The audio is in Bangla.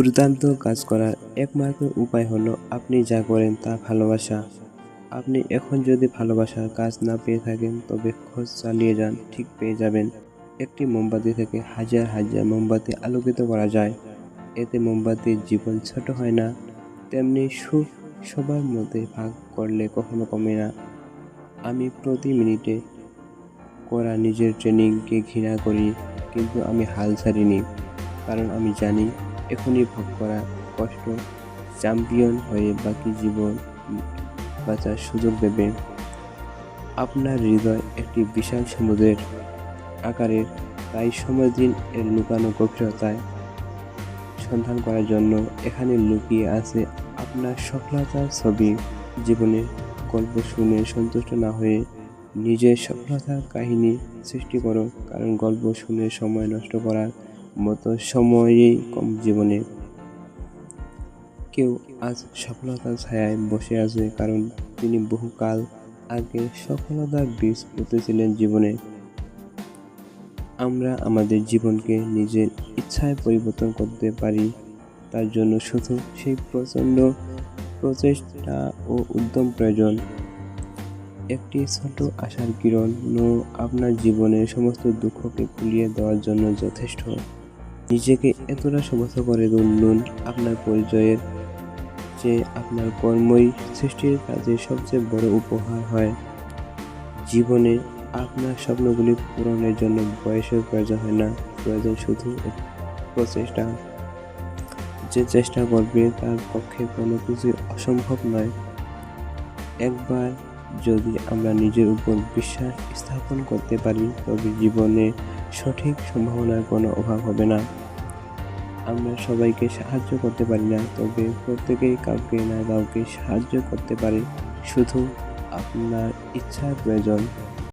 দুর্দান্ত কাজ করার একমাত্র উপায় হলো আপনি যা করেন তা ভালোবাসা। আপনি এখন যদি ভালোবাসার কাজ না পেয়ে থাকেন তবে খোঁজ চালিয়ে যান, ঠিক পেয়ে যাবেন। একটি মোমবাতি থেকে হাজার হাজার মোমবাতি আলোকিত করা যায়। এতে মোমবাতির জীবন ছোট হয় না, তেমনি সুখ সবার মধ্যে ভাগ করলে কখনো কমে না। আমি প্রতি মিনিটে করা নিজের ট্রেনিংকে ঘৃণা করি, কিন্তু আমি হাল ছাড়িনি, কারণ আমি জানি এখনই ভোগ করা কষ্ট চ্যাম্পিয়ন হয়ে বাকি জীবন বাঁচার সুযোগ দেবে। আপনার হৃদয় একটি বিশাল সমুদ্রের আকারের, তাই সময় দিন এর লুকানো গভীরতায় সন্ধান করার জন্য। এখানে লুকিয়ে আছে আপনার সফলতার ছবি। জীবনের গল্প শুনে সন্তুষ্ট না হয়ে নিজের সফলতার কাহিনী সৃষ্টি করো, কারণ গল্প শুনে সময় নষ্ট করার মতো সময়ই কম জীবনে। কেউ আজ সফলতার ছায়ায় বসে আছে কারণ তিনি বহুকাল আগে সফলতার বীজ পুঁতেছিলেন জীবনে। আমরা আমাদের জীবনকে নিজের ইচ্ছায় পরিবর্তন করতে পারি, তার জন্য শুধু সেই প্রচণ্ড প্রচেষ্টা ও উদ্যম প্রয়োজন। একটি ছোট আশার কিরণ আপনার জীবনের সমস্ত দুঃখকে ভুলিয়ে দেওয়ার জন্য যথেষ্ট। নিজেকে এতটা সমর্থ করে তুলুন, আপনার পরিচয়ের চেয়ে আপনার কর্মই সৃষ্টির কাজে সবচেয়ে বড় উপহার হয়। জীবনে আপনার স্বপ্নগুলি পূরণের জন্য বয়সের প্রয়োজন হয় না, প্রয়োজন শুধু প্রচেষ্টা। যে চেষ্টা করবে তার পক্ষে কোনো কিছুই অসম্ভব নয়। একবার যদি আমরা নিজের উপর বিশ্বাস স্থাপন করতে পারি তবে জীবনে সঠিক সম্ভাবনার কোনো অভাব হবে না। আমরা সবাইকে সাহায্য করতে পারি না, তবে প্রত্যেকেই কাউকে না কাউকে সাহায্য করতে পারে। শুধু আপনার ইচ্ছার প্রয়োজন।